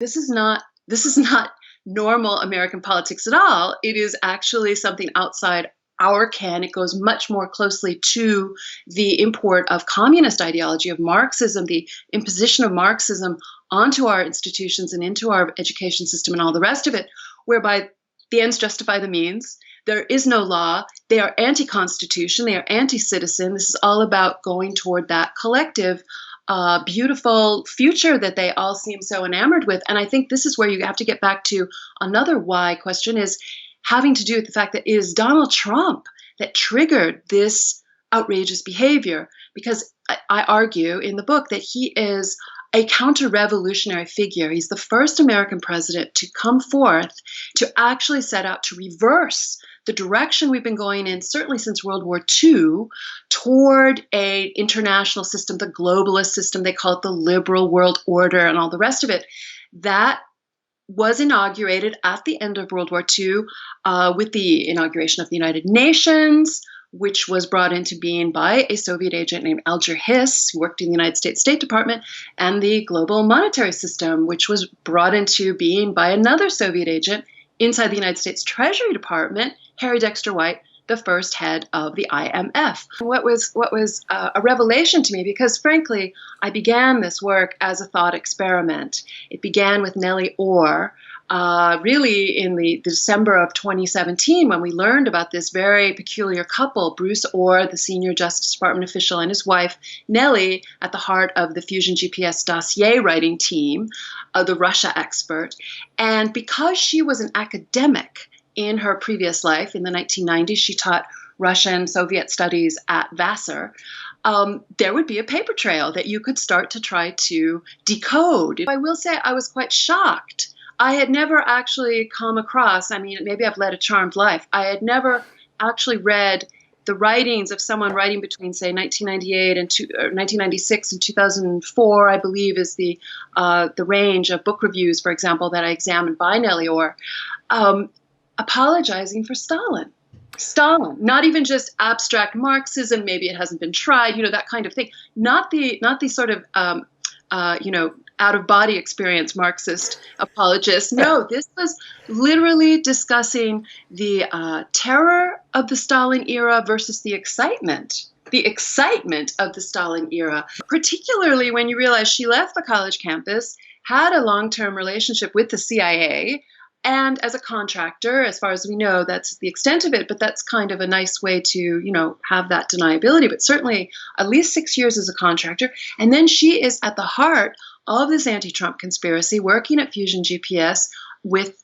This is not normal American politics at all. It is actually something outside our ken. It goes much more closely to the import of communist ideology, of Marxism, the imposition of Marxism onto our institutions and into our education system and all the rest of it, whereby the ends justify the means. There is no law. They are anti-constitution. They are anti-citizen. This is all about going toward that collective, beautiful future that they all seem so enamored with. And I think this is where you have to get back to another why question, is having to do with the fact that it is Donald Trump that triggered this outrageous behavior. Because I argue in the book that he is a counter-revolutionary figure. He's the first American president to come forth to actually set out to reverse the direction we've been going in, certainly since World War II, toward an international system, the globalist system. They call it the liberal world order and all the rest of it. That was inaugurated at the end of World War II with the inauguration of the United Nations, which was brought into being by a Soviet agent named Alger Hiss, who worked in the United States State Department, and the global monetary system, which was brought into being by another Soviet agent inside the United States Treasury Department, Harry Dexter White, the first head of the IMF. What was a revelation to me, because frankly, I began this work as a thought experiment. It began with Nellie Orr, really in the December of 2017, when we learned about this very peculiar couple, Bruce Orr, the senior Justice Department official, and his wife, Nellie, at the heart of the Fusion GPS dossier writing team, the Russia expert. And because she was an academic in her previous life, in the 1990s, she taught Russian Soviet studies at Vassar. There would be a paper trail that you could start to try to decode. I will say I was quite shocked. I had never actually come across, I mean, maybe I've led a charmed life. I had never actually read the writings of someone writing between, say, 1998 and 1996 and 2004, I believe, is the range of book reviews, for example, that I examined by Nellie Orr, apologizing for Stalin. Stalin, not even just abstract Marxism, maybe it hasn't been tried, that kind of thing. Not the sort of, out-of-body experience Marxist apologists. No, this was literally discussing the terror of the Stalin era versus the excitement of the Stalin era, particularly when you realize she left the college campus, had a long-term relationship with the CIA, and as a contractor, as far as we know, that's the extent of it, but that's kind of a nice way to, have that deniability, but certainly at least 6 years as a contractor. And then she is at the heart of this anti-Trump conspiracy, working at Fusion GPS with,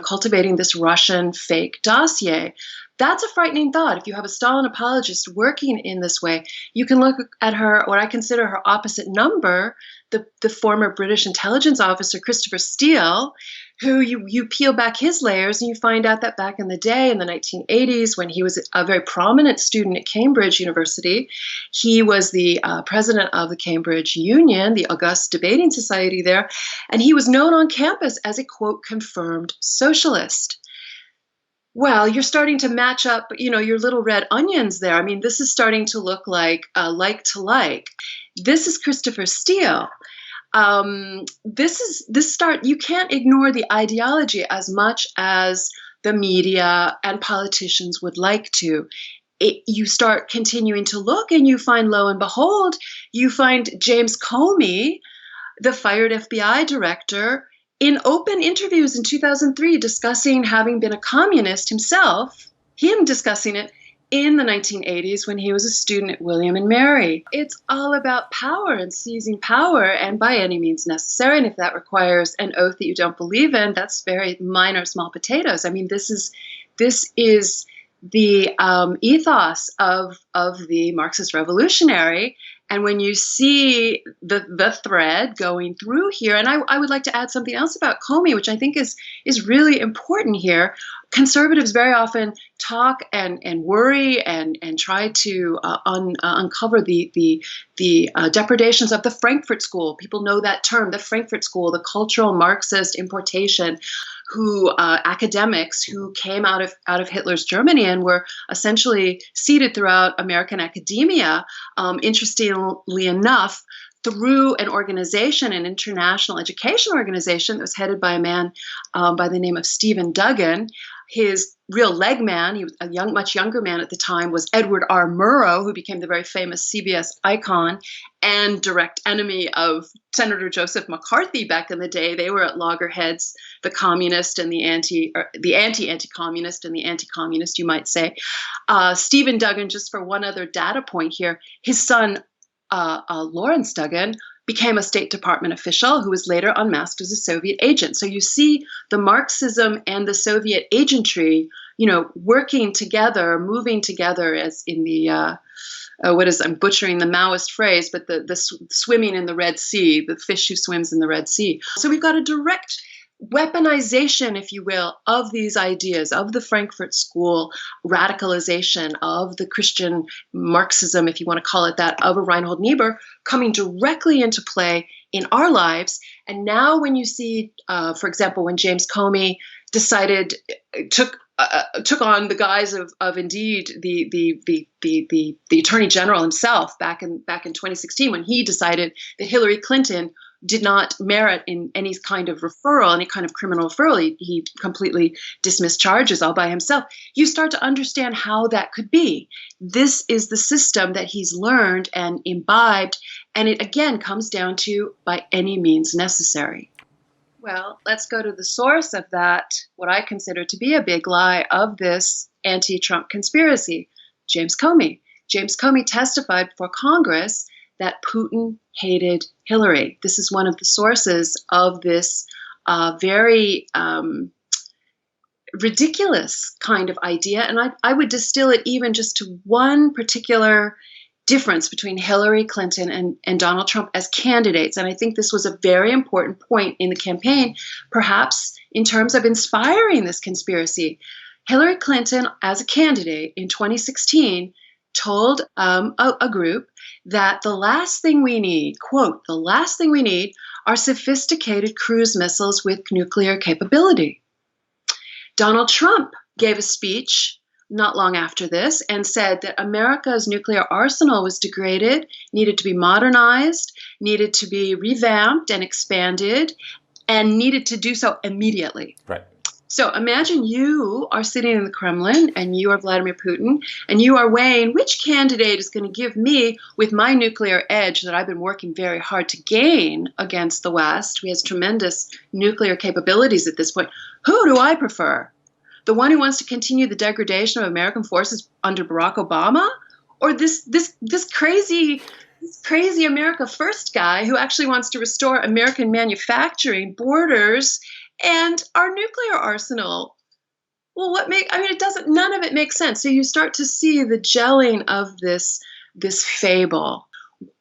cultivating this Russian fake dossier. That's a frightening thought. If you have a Stalin apologist working in this way, you can look at her, what I consider her opposite number, the former British intelligence officer, Christopher Steele, who you peel back his layers and you find out that back in the day, in the 1980s, when he was a very prominent student at Cambridge University, he was the president of the Cambridge Union, the august debating society there, and he was known on campus as a, quote, confirmed socialist. Well, you're starting to match up, your little red onions there. I mean, this is starting to look like to like. This is Christopher Steele. You can't ignore the ideology as much as the media and politicians would like to. You start continuing to look and you find, lo and behold, you find James Comey, the fired FBI director, in open interviews in 2003 discussing having been a communist himself, him discussing it in the 1980s when he was a student at William and Mary. It's all about power and seizing power, and by any means necessary. And if that requires an oath that you don't believe in, that's very minor, small potatoes. I mean, this is the ethos of the Marxist revolutionary. And when you see the thread going through here, and I would like to add something else about Comey, which I think is really important here. Conservatives very often talk and worry and try to uncover the depredations of the Frankfurt School. People know that term, the Frankfurt School, the cultural Marxist importation, academics who came out of Hitler's Germany and were essentially seeded throughout American academia. Interestingly enough, through an organization, an international education organization that was headed by a man by the name of Stephen Duggan. His real leg man, he was a much younger man at the time, was Edward R. Murrow, who became the very famous CBS icon and direct enemy of Senator Joseph McCarthy back in the day. They were at loggerheads, the communist and the anti-communist and the anti-communist, you might say. Stephen Duggan, just for one other data point here, his son, Lawrence Duggan, became a State Department official who was later unmasked as a Soviet agent. So you see the Marxism and the Soviet agentry, working together, moving together, as in the, I'm butchering the Maoist phrase, but the swimming in the Red Sea, the fish who swims in the Red Sea. So we've got a direct weaponization, if you will, of these ideas, of the Frankfurt School radicalization, of the Christian Marxism, if you want to call it that, of a Reinhold Niebuhr coming directly into play in our lives. And now when you see, for example, when James Comey took on the guise of indeed the Attorney General himself back in 2016, when he decided that Hillary Clinton did not merit in any kind of referral, any kind of criminal referral. He completely dismissed charges all by himself. You start to understand how that could be. This is the system that he's learned and imbibed, and it again comes down to by any means necessary. Well, let's go to the source of that, what I consider to be a big lie of this anti-Trump conspiracy, James Comey. James Comey testified before Congress that Putin hated Hillary. This is one of the sources of this very ridiculous kind of idea. And I would distill it even just to one particular difference between Hillary Clinton and Donald Trump as candidates. And I think this was a very important point in the campaign, perhaps in terms of inspiring this conspiracy. Hillary Clinton, as a candidate in 2016, told a group that the last thing we need, quote, the last thing we need are sophisticated cruise missiles with nuclear capability. Donald Trump gave a speech not long after this and said that America's nuclear arsenal was degraded, needed to be modernized, needed to be revamped and expanded, and needed to do so immediately. Right. So imagine you are sitting in the Kremlin and you are Vladimir Putin and you are weighing which candidate is going to give me, with my nuclear edge that I've been working very hard to gain against the West, who has tremendous nuclear capabilities at this point. Who do I prefer? The one who wants to continue the degradation of American forces under Barack Obama, or this crazy America First guy who actually wants to restore American manufacturing, borders, and our nuclear arsenal? Well, none of it makes sense. So you start to see the gelling of this fable.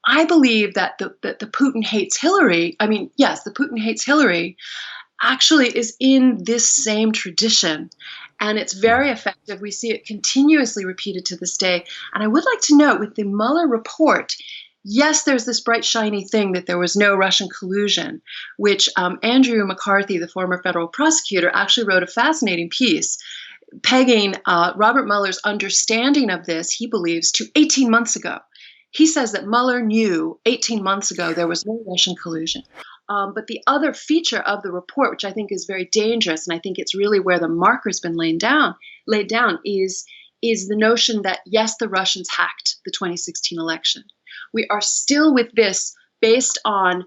I believe that the Putin hates Hillary. I mean, yes, the Putin hates Hillary actually is in this same tradition. And it's very effective. We see it continuously repeated to this day. And I would like to note with the Mueller report, yes, there's this bright, shiny thing that there was no Russian collusion, which Andrew McCarthy, the former federal prosecutor, actually wrote a fascinating piece pegging Robert Mueller's understanding of this, he believes, to 18 months ago. He says that Mueller knew 18 months ago there was no Russian collusion. But the other feature of the report, which I think is very dangerous, and I think it's really where the marker's been laid down, is the notion that, yes, the Russians hacked the 2016 election. We are still with this based on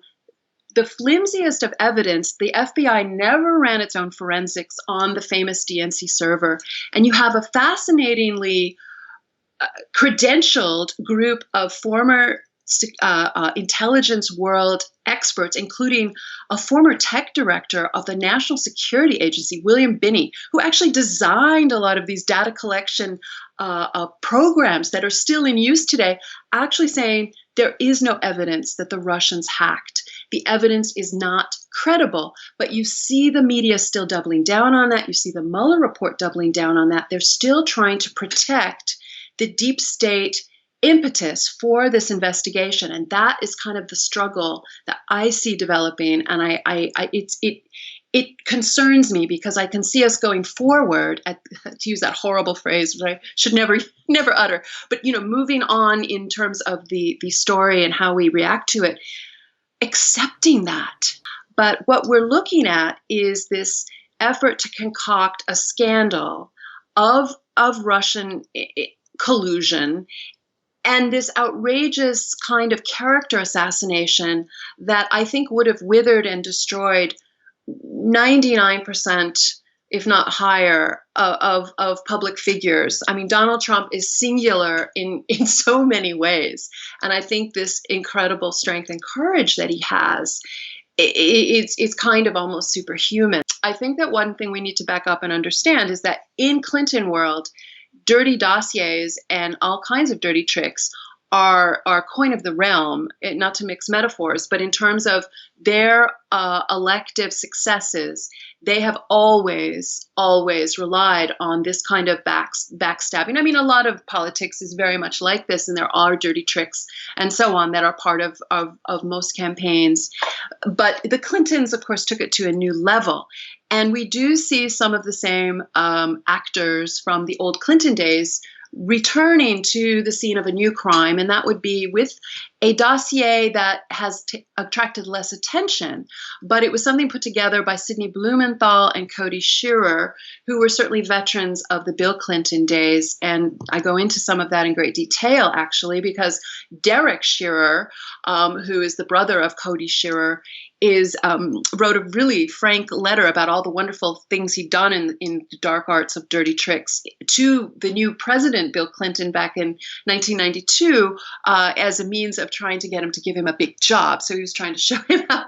the flimsiest of evidence. The FBI never ran its own forensics on the famous DNC server. And you have a fascinatingly credentialed group of former intelligence world experts, including a former tech director of the National Security Agency, William Binney, who actually designed a lot of these data collection programs that are still in use today, actually saying there is no evidence that the Russians hacked. The evidence is not credible, but you see the media still doubling down on that. You see the Mueller report doubling down on that. They're still trying to protect the deep state impetus for this investigation, and that is kind of the struggle that I see developing. And it it concerns me because I can see us going forward, to use that horrible phrase that I should never utter, but moving on in terms of the story and how we react to it, accepting that. But what we're looking at is this effort to concoct a scandal of Russian collusion and this outrageous kind of character assassination that I think would have withered and destroyed 99%, if not higher, of public figures. I mean, Donald Trump is singular in so many ways. And I think this incredible strength and courage that he has, it's kind of almost superhuman. I think that one thing we need to back up and understand is that in Clinton world, dirty dossiers and all kinds of dirty tricks are coin of the realm, not to mix metaphors, but in terms of their elective successes, they have always relied on this kind of backstabbing. I mean, a lot of politics is very much like this, and there are dirty tricks and so on that are part of most campaigns. But the Clintons, of course, took it to a new level. And we do see some of the same actors from the old Clinton days returning to the scene of a new crime, and that would be with a dossier that has attracted less attention, but it was something put together by Sidney Blumenthal and Cody Shearer, who were certainly veterans of the Bill Clinton days, and I go into some of that in great detail, actually, because Derek Shearer, who is the brother of Cody Shearer, wrote a really frank letter about all the wonderful things he'd done in the dark arts of dirty tricks to the new president, Bill Clinton, back in 1992, as a means of trying to get him to give him a big job. So he was trying to show him how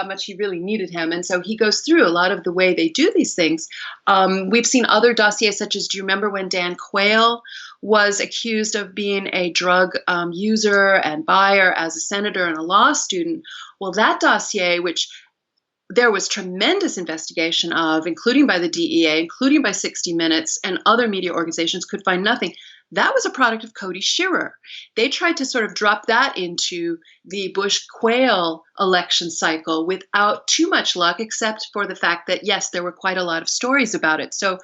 much he really needed him. And so he goes through a lot of the way they do these things. We've seen other dossiers, such as, do you remember when Dan Quayle was accused of being a drug user and buyer as a senator and a law student? Well, that dossier, which there was tremendous investigation of, including by the DEA, including by 60 Minutes and other media organizations, could find nothing. That was a product of Cody Shearer. They tried to sort of drop that into the Bush-Quayle election cycle without too much luck, except for the fact that, yes, there were quite a lot of stories about it. So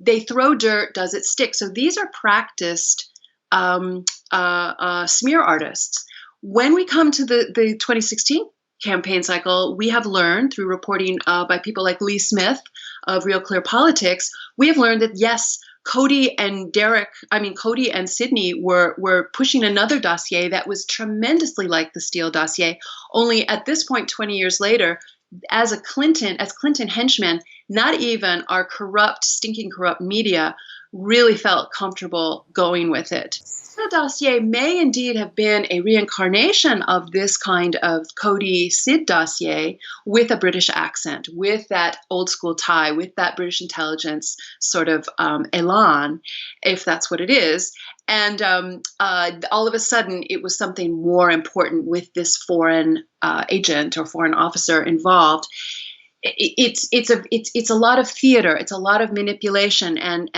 they throw dirt, does it stick? So these are practiced smear artists. When we come to the 2016 campaign cycle, we have learned through reporting by people like Lee Smith of Real Clear Politics, we have learned that, yes, Cody and Sidney were pushing another dossier that was tremendously like the Steele dossier, only at this point, 20 years later, as Clinton henchmen, not even our stinking corrupt media really felt comfortable going with it. The dossier may indeed have been a reincarnation of this kind of Cody Sid dossier with a British accent, with that old school tie, with that British intelligence sort of elan, if that's what it is. And all of a sudden, it was something more important with this foreign agent or foreign officer involved. It's a lot of theater. It's a lot of manipulation, and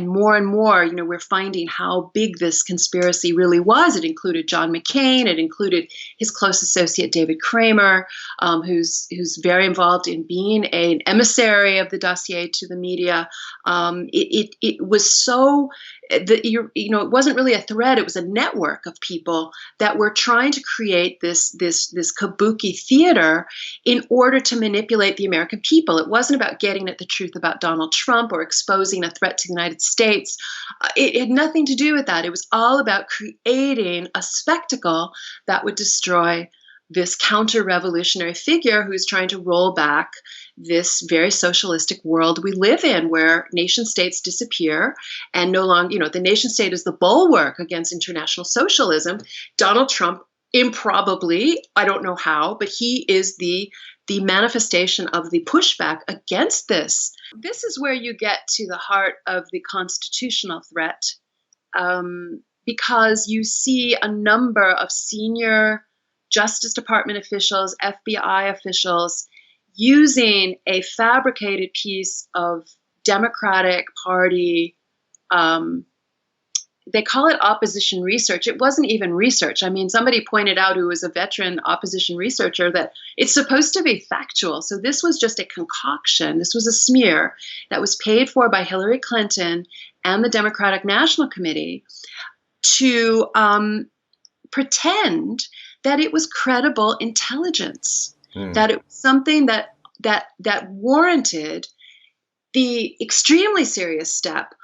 more, we're finding how big this conspiracy really was. It included John McCain. It included his close associate David Kramer, who's very involved in being an emissary of the dossier to the media. It was so that it wasn't really a thread. It was a network of people that were trying to create this kabuki theater in order to manipulate the American people. It wasn't about getting at the truth about Donald Trump or exposing a threat to the United States. It had nothing to do with that. It was all about creating a spectacle that would destroy this counter-revolutionary figure who's trying to roll back this very socialistic world we live in, where nation states disappear and no longer, the nation state is the bulwark against international socialism. Donald Trump, improbably, I don't know how, but he is the manifestation of the pushback against this. This is where you get to the heart of the constitutional threat, because you see a number of senior Justice Department officials, FBI officials, using a fabricated piece of Democratic Party they call it opposition research. It wasn't even research. I mean, somebody pointed out, who was a veteran opposition researcher, that it's supposed to be factual. So this was just a concoction. This was a smear that was paid for by Hillary Clinton and the Democratic National Committee to pretend that it was credible intelligence, that it was something that warranted the extremely serious step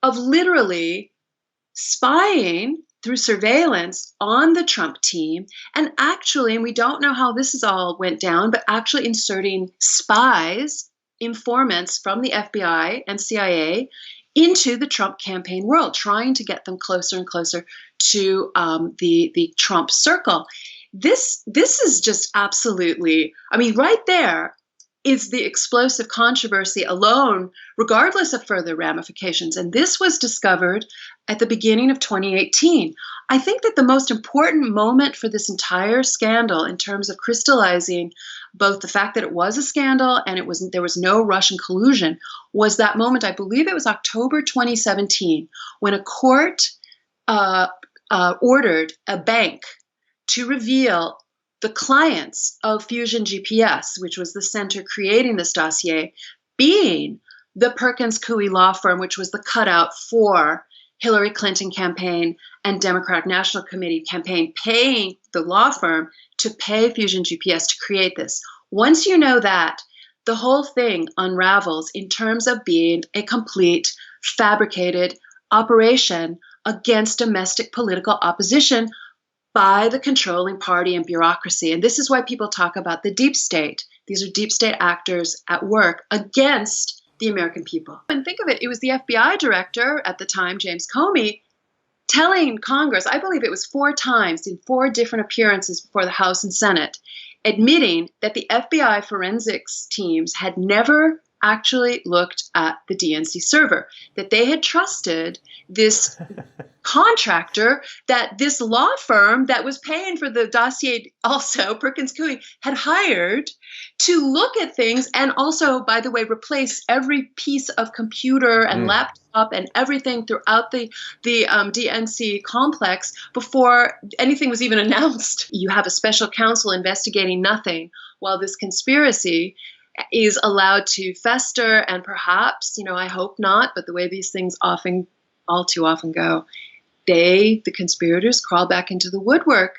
of literally spying through surveillance on the Trump team, and actually, and we don't know how this is all went down, but actually inserting spies, informants from the FBI and CIA into the Trump campaign world, trying to get them closer and closer to the Trump circle. This is just absolutely, I mean, right there is the explosive controversy alone, regardless of further ramifications. And this was discovered at the beginning of 2018. I think that the most important moment for this entire scandal, in terms of crystallizing both the fact that it was a scandal and there was no Russian collusion, was that moment. I believe it was October 2017, when a court ordered a bank to reveal the clients of Fusion GPS, which was the center creating this dossier, being the Perkins Coie law firm, which was the cutout for Hillary Clinton campaign and Democratic National Committee campaign, paying the law firm to pay Fusion GPS to create this. Once you know that, the whole thing unravels in terms of being a complete fabricated operation against domestic political opposition by the controlling party and bureaucracy. And this is why people talk about the deep state. These are deep state actors at work against the American people. And think of it, it was the FBI director at the time, James Comey, telling Congress, I believe it was 4 times in 4 different appearances before the House and Senate, admitting that the FBI forensics teams had never actually looked at the DNC server, that they had trusted this contractor, that this law firm that was paying for the dossier, also Perkins Coie, had hired to look at things, and also, by the way, replace every piece of computer and laptop and everything throughout the DNC complex before anything was even announced. You have a special counsel investigating nothing, while this conspiracy is allowed to fester, and perhaps, I hope not, but the way these things all too often go, the conspirators crawl back into the woodwork.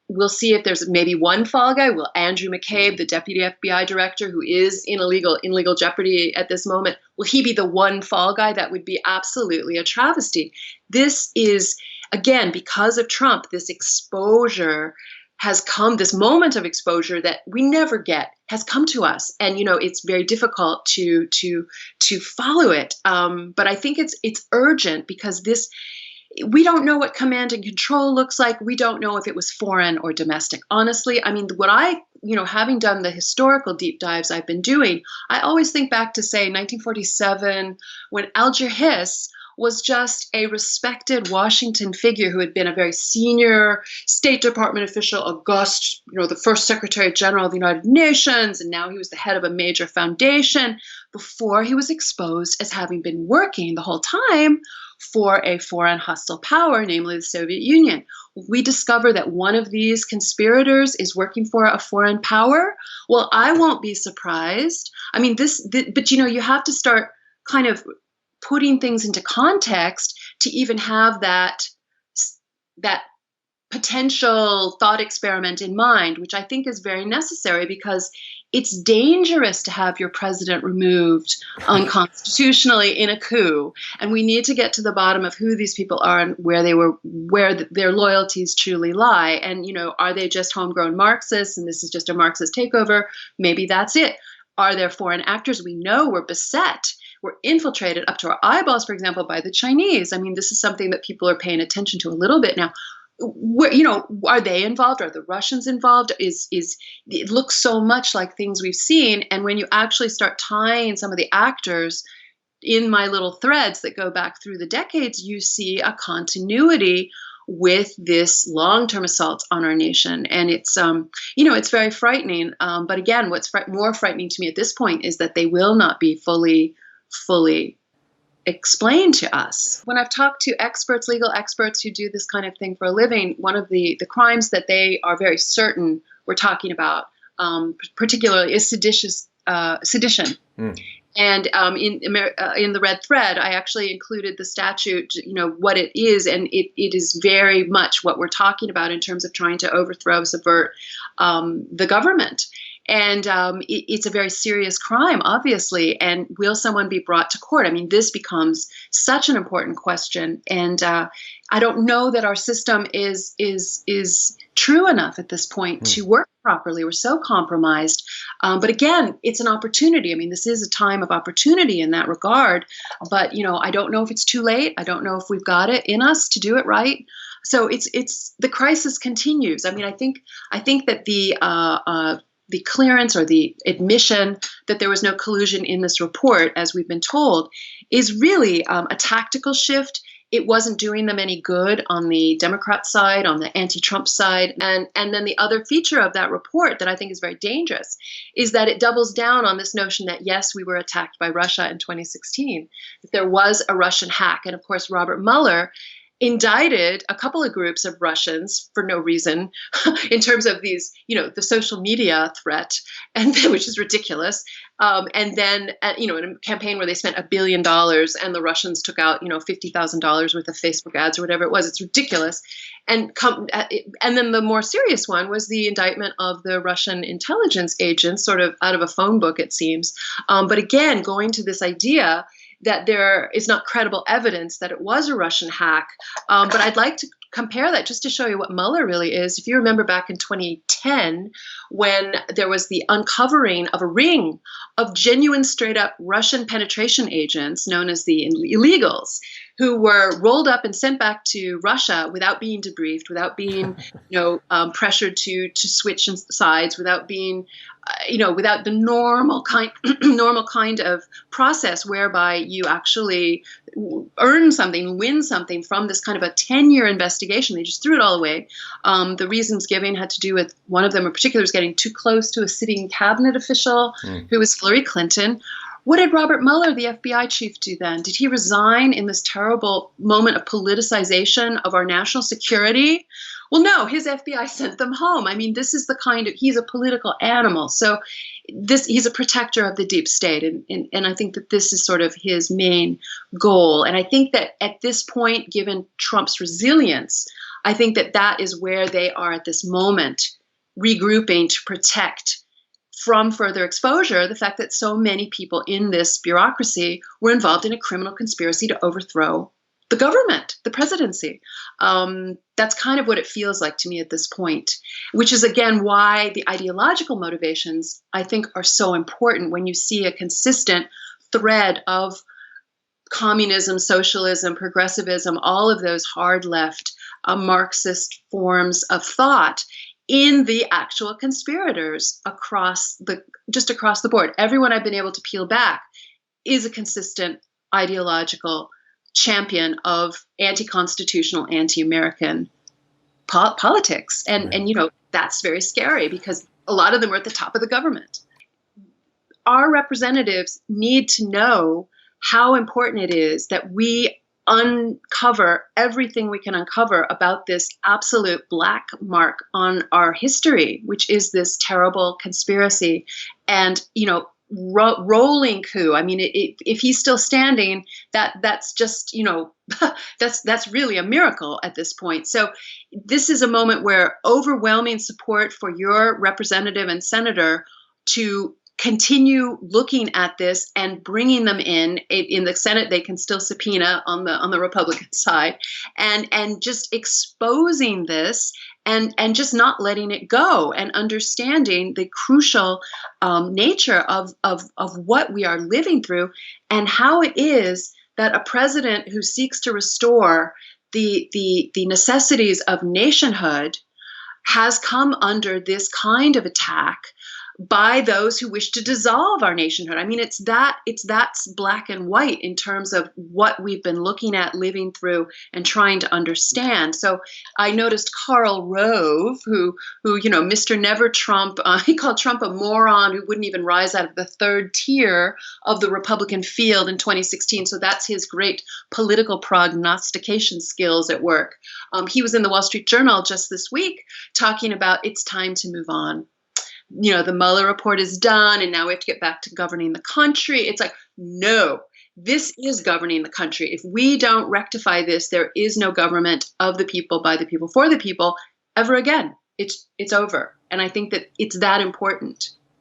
We'll see if there's maybe one fall guy. Will Andrew McCabe, the deputy FBI director, who is in legal jeopardy at this moment, will he be the one fall guy? That would be absolutely a travesty. This is, again, because of Trump, this exposure has come, this moment of exposure that we never get has come to us. And, it's very difficult to follow it. But I think it's urgent, because we don't know what command and control looks like. We don't know if it was foreign or domestic. Honestly, I mean, having done the historical deep dives I've been doing, I always think back to, say, 1947, when Alger Hiss was just a respected Washington figure who had been a very senior State Department official, august, the first Secretary General of the United Nations, and now he was the head of a major foundation, before he was exposed as having been working the whole time for a foreign hostile power, namely the Soviet Union. We discover that one of these conspirators is working for a foreign power. Well, I won't be surprised. I mean, but you have to start kind of putting things into context to even have that potential thought experiment in mind, which I think is very necessary, because it's dangerous to have your president removed unconstitutionally in a coup. And we need to get to the bottom of who these people are and where their loyalties truly lie. And, are they just homegrown Marxists and this is just a Marxist takeover? Maybe that's it. Are there foreign actors? We know we're beset. We're infiltrated up to our eyeballs, for example, by the Chinese. I mean, this is something that people are paying attention to a little bit now. Are they involved? Are the Russians involved? It looks so much like things we've seen. And when you actually start tying some of the actors in my little threads that go back through the decades, you see a continuity with this long-term assault on our nation. And it's, it's very frightening. But again, what's more frightening to me at this point is that they will not be fully explained to us. When I've talked to experts, legal experts who do this kind of thing for a living, one of the crimes that they are very certain we're talking about, particularly, is sedition. And in the red thread, I actually included the statute, what it is, and it is very much what we're talking about in terms of trying to overthrow, subvert the government. And it's a very serious crime, obviously. And will someone be brought to court? I mean, this becomes such an important question. And I don't know that our system is true enough at this point to work properly. We're so compromised. But again, it's an opportunity. I mean, this is a time of opportunity in that regard. But, I don't know if it's too late. I don't know if we've got it in us to do it right. So it's the crisis continues. I mean, I think that the clearance or the admission that there was no collusion in this report, as we've been told, is really a tactical shift. It wasn't doing them any good on the Democrat side, on the anti-Trump side. And then the other feature of that report that I think is very dangerous is that it doubles down on this notion that, yes, we were attacked by Russia in 2016, that there was a Russian hack. And of course, Robert Mueller indicted a couple of groups of Russians for no reason in terms of these, the social media threat, and which is ridiculous. And then, in a campaign where they spent $1 billion and the Russians took out, $50,000 worth of Facebook ads or whatever it was. It's ridiculous. And then the more serious one was the indictment of the Russian intelligence agents, sort of out of a phone book, it seems. But again, going to this idea that there is not credible evidence that it was a Russian hack. But I'd like to compare that just to show you what Mueller really is. If you remember back in 2010, when there was the uncovering of a ring of genuine straight-up Russian penetration agents known as the illegals, who were rolled up and sent back to Russia without being debriefed, without being, pressured to switch sides, without being, without the normal kind of process whereby you actually earn something, win something from this kind of a 10-year investigation. They just threw it all away. The reasons given had to do with, one of them in particular was getting too close to a sitting cabinet official who was Hillary Clinton. What did Robert Mueller, the FBI chief, do then? Did he resign in this terrible moment of politicization of our national security? Well, no, his FBI sent them home. I mean, this is the kind of, he's a political animal. So he's a protector of the deep state. And I think that this is sort of his main goal. And I think that at this point, given Trump's resilience, I think that that is where they are at this moment, regrouping to protect from further exposure the fact that so many people in this bureaucracy were involved in a criminal conspiracy to overthrow the government, the presidency. That's kind of what it feels like to me at this point, which is, again, why the ideological motivations, I think, are so important when you see a consistent thread of communism, socialism, progressivism, all of those hard left Marxist forms of thought in the actual conspirators across the board. Everyone I've been able to peel back is a consistent ideological champion of anti-constitutional, anti-American politics. And that's very scary because a lot of them are at the top of the government. Our representatives need to know how important it is that we uncover everything we can uncover about this absolute black mark on our history, which is this terrible conspiracy and, rolling coup. I mean, if he's still standing, that's just, that's really a miracle at this point. So this is a moment where overwhelming support for your representative and senator to continue looking at this and bringing them in the Senate. They can still subpoena on the Republican side, and just exposing this and just not letting it go, and understanding the crucial nature of what we are living through, and how it is that a president who seeks to restore the necessities of nationhood has come under this kind of attack by those who wish to dissolve our nationhood. I mean, that's black and white in terms of what we've been looking at, living through, and trying to understand. So I noticed Karl Rove, who Mr. Never Trump, he called Trump a moron who wouldn't even rise out of the third tier of the Republican field in 2016. So that's his great political prognostication skills at work. He was in the Wall Street Journal just this week talking about it's time to move on. The Mueller report is done, and now we have to get back to governing the country. It's like, no, this is governing the country. If we don't rectify this, there is no government of the people, by the people, for the people ever again. It's over. And I think that it's that important.